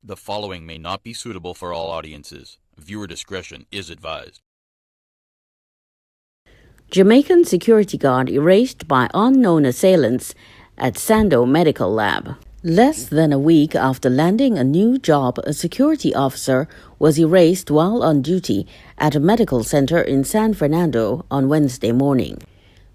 The following may not be suitable for all audiences. Viewer discretion is advised. Jamaican security guard erased by unknown assailants at Sando Medical Lab. Less than a week after landing a new job, a security officer was erased while on duty at a medical center in San Fernando on Wednesday morning.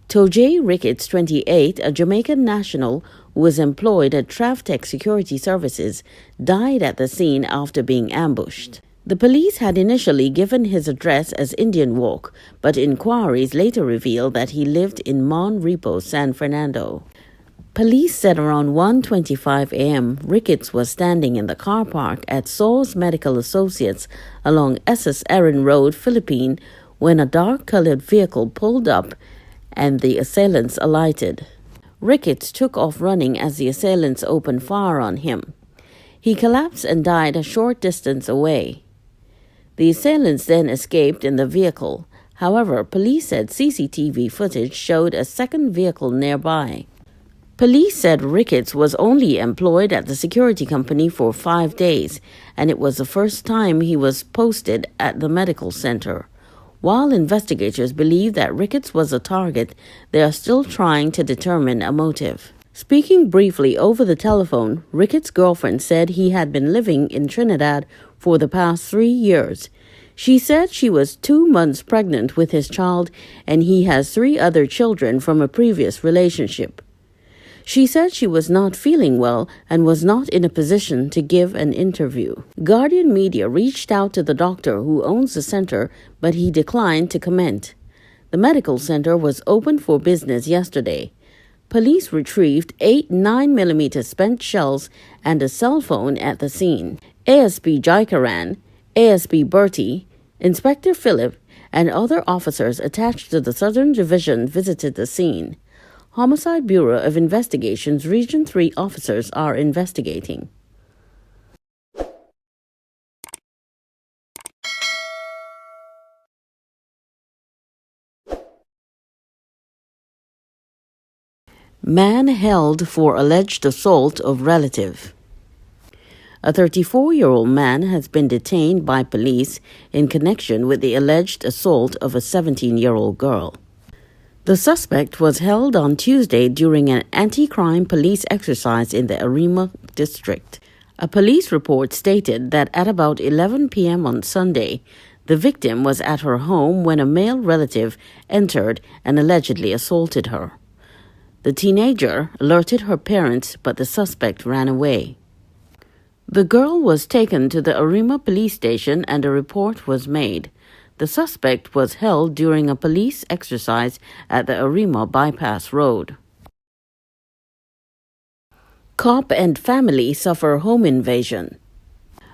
Tojay Ricketts, 28, a Jamaican national who was employed at Travtech Security Services, died at the scene after being ambushed. The police had initially given his address as Indian Walk, but inquiries later revealed that he lived in Mon Repo, San Fernando. Police said around 1:25 a.m., Ricketts was standing in the car park at Saul's Medical Associates along SS Erin Road, Philippine, when a dark-colored vehicle pulled up and the assailants alighted. Ricketts took off running as the assailants opened fire on him. He collapsed and died a short distance away. The assailants then escaped in the vehicle. However, police said CCTV footage showed a second vehicle nearby. Police said Ricketts was only employed at the security company for 5 days, and it was the first time he was posted at the medical center. While investigators believe that Ricketts was a target, they are still trying to determine a motive. Speaking briefly over the telephone, Ricketts' girlfriend said he had been living in Trinidad for the past 3 years. She said she was 2 months pregnant with his child and he has 3 other children from a previous relationship. She said she was not feeling well and was not in a position to give an interview. Guardian Media reached out to the doctor who owns the center, but he declined to comment. The medical center was open for business yesterday. Police retrieved 8 9mm spent shells and a cell phone at the scene. ASP Jaikaran, ASP Bertie, Inspector Phillip, and other officers attached to the Southern Division visited the scene. Homicide Bureau of Investigation's Region 3 officers are investigating. Man held for alleged assault of relative. A 34-year-old man has been detained by police in connection with the alleged assault of a 17-year-old girl. The suspect was held on Tuesday during an anti-crime police exercise in the Arima district. A police report stated that at about 11 p.m. on Sunday, the victim was at her home when a male relative entered and allegedly assaulted her. The teenager alerted her parents, but the suspect ran away. The girl was taken to the Arima police station and a report was made. The suspect was held during a police exercise at the Arima Bypass Road. Cop and family suffer home invasion.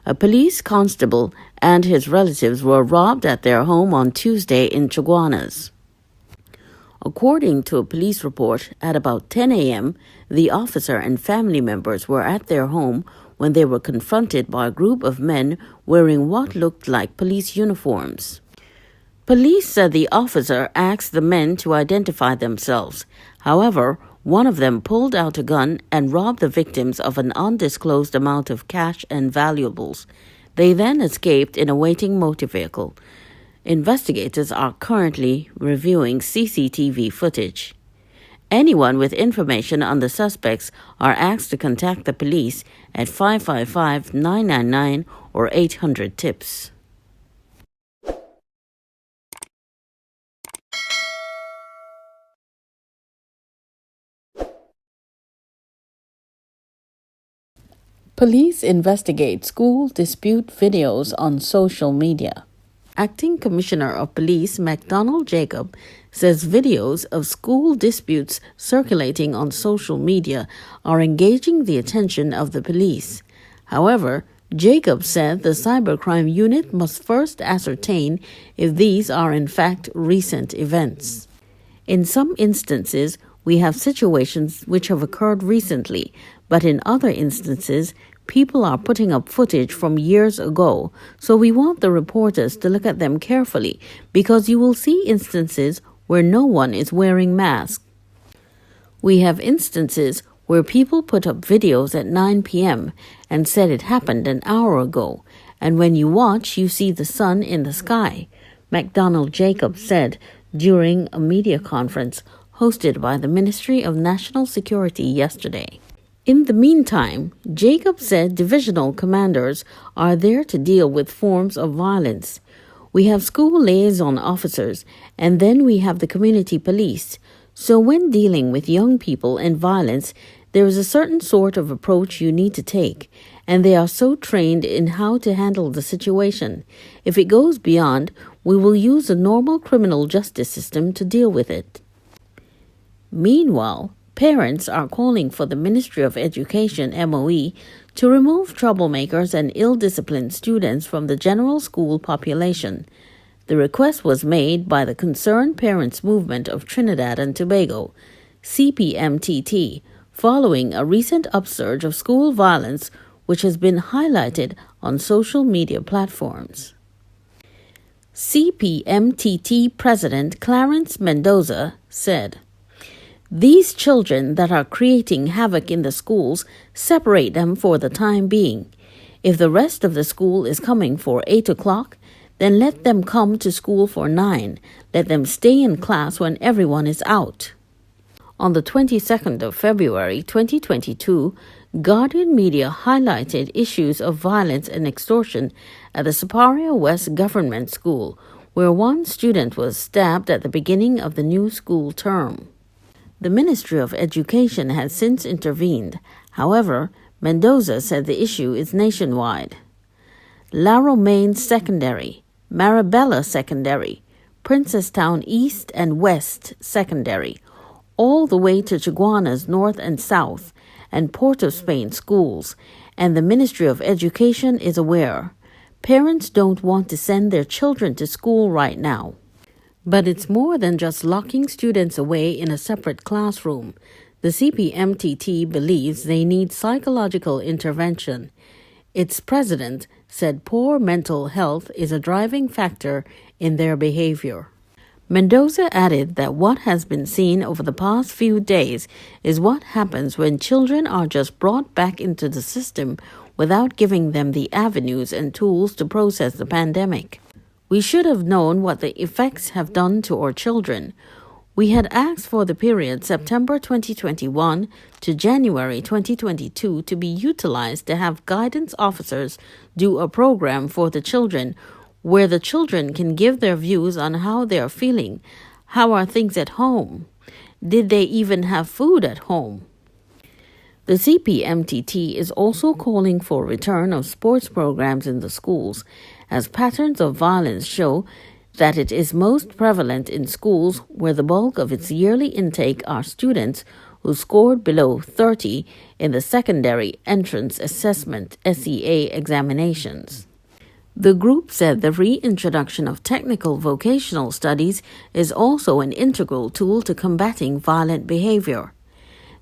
A police constable and his relatives were robbed at their home on Tuesday in Chaguanas. According to a police report, at about 10 a.m., the officer and family members were at their home when they were confronted by a group of men wearing what looked like police uniforms. Police said the officer asked the men to identify themselves. However, one of them pulled out a gun and robbed the victims of an undisclosed amount of cash and valuables. They then escaped in a waiting motor vehicle. Investigators are currently reviewing CCTV footage. Anyone with information on the suspects are asked to contact the police at 555-999 or 800-TIPS. Police investigate school dispute videos on social media. Acting Commissioner of Police MacDonald Jacob says videos of school disputes circulating on social media are engaging the attention of the police. However, Jacob said the cybercrime unit must first ascertain if these are in fact recent events. In some instances, we have situations which have occurred recently, but in other instances, people are putting up footage from years ago, so we want the reporters to look at them carefully because you will see instances where no one is wearing masks. We have instances where people put up videos at 9 p.m. and said it happened an hour ago, and when you watch, you see the sun in the sky, McDonald Jacobs said during a media conference hosted by the Ministry of National Security yesterday. In the meantime, Jacobs said divisional commanders are there to deal with forms of violence. We have school liaison officers, and then we have the community police. So when dealing with young people and violence, there is a certain sort of approach you need to take, and they are so trained in how to handle the situation. If it goes beyond, we will use the normal criminal justice system to deal with it. Meanwhile, parents are calling for the Ministry of Education, MOE, to remove troublemakers and ill-disciplined students from the general school population. The request was made by the Concerned Parents Movement of Trinidad and Tobago, CPMTT, following a recent upsurge of school violence which has been highlighted on social media platforms. CPMTT President Clarence Mendoza said, "These children that are creating havoc in the schools, separate them for the time being. If the rest of the school is coming for 8 o'clock, then let them come to school for 9. Let them stay in class when everyone is out." On the 22nd of February 2022, Guardian Media highlighted issues of violence and extortion at the Siparia West Government School, where one student was stabbed at the beginning of the new school term. The Ministry of Education has since intervened. However, Mendoza said the issue is nationwide. La Romaine Secondary, Marabella Secondary, Princestown East and West Secondary, all the way to Chiguana's North and South, and Port of Spain schools, and the Ministry of Education is aware. Parents don't want to send their children to school right now. But it's more than just locking students away in a separate classroom. The CPMTT believes they need psychological intervention. Its president said poor mental health is a driving factor in their behavior. Mendoza added that what has been seen over the past few days is what happens when children are just brought back into the system without giving them the avenues and tools to process the pandemic. We should have known what the effects have done to our children. We had asked for the period September 2021 to January 2022 to be utilized to have guidance officers do a program for the children where the children can give their views on how they are feeling. How are things at home? Did they even have food at home? The CPMTT is also calling for return of sports programs in the schools, as patterns of violence show that it is most prevalent in schools where the bulk of its yearly intake are students who scored below 30 in the Secondary Entrance Assessment SEA examinations. The group said the reintroduction of technical vocational studies is also an integral tool to combating violent behavior.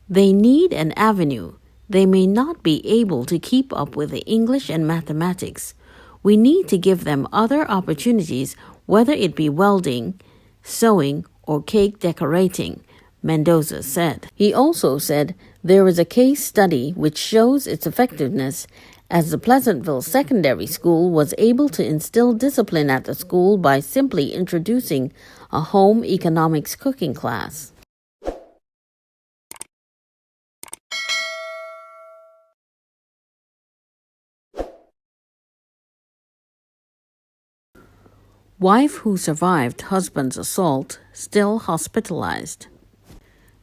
They need an avenue. They may not be able to keep up with the English and mathematics. We need to give them other opportunities, whether it be welding, sewing, or cake decorating, Mendoza said. He also said there is a case study which shows its effectiveness, as the Pleasantville Secondary School was able to instill discipline at the school by simply introducing a home economics cooking class. Wife who survived husband's assault still hospitalized.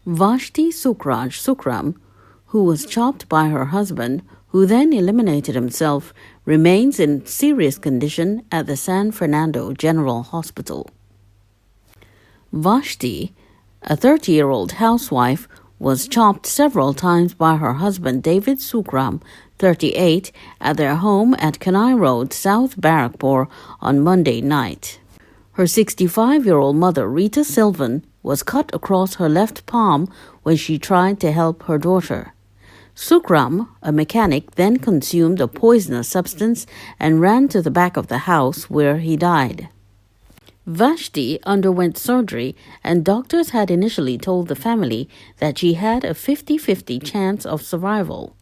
Vashti Sukraj Sukram, who was chopped by her husband, who then eliminated himself, remains in serious condition at the San Fernando General Hospital. Vashti, a 30-year-old housewife, was chopped several times by her husband David Sukram, 38, at their home at Kenai Road, South Barrackpore, on Monday night. Her 65-year-old mother, Rita Sylvan, was cut across her left palm when she tried to help her daughter. Sukram, a mechanic, then consumed a poisonous substance and ran to the back of the house where he died. Vashti underwent surgery, and doctors had initially told the family that she had a 50-50 chance of survival.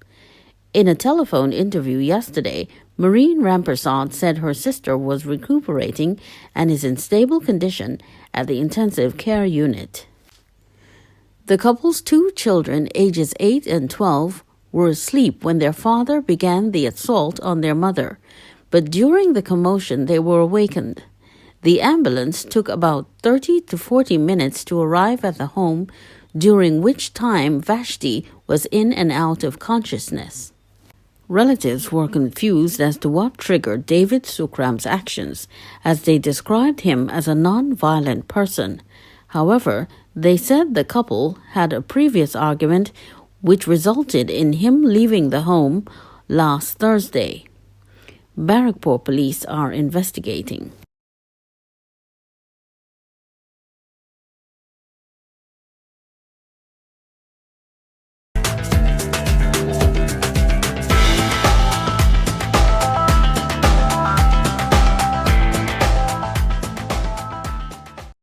In a telephone interview yesterday, Marine Rampersad said her sister was recuperating and is in stable condition at the intensive care unit. The couple's 2 children, ages 8 and 12, were asleep when their father began the assault on their mother, but during the commotion they were awakened. The ambulance took about 30 to 40 minutes to arrive at the home, during which time Vashti was in and out of consciousness. Relatives were confused as to what triggered David Sukram's actions, as they described him as a non-violent person. However, they said the couple had a previous argument which resulted in him leaving the home last Thursday. Barrackpore police are investigating.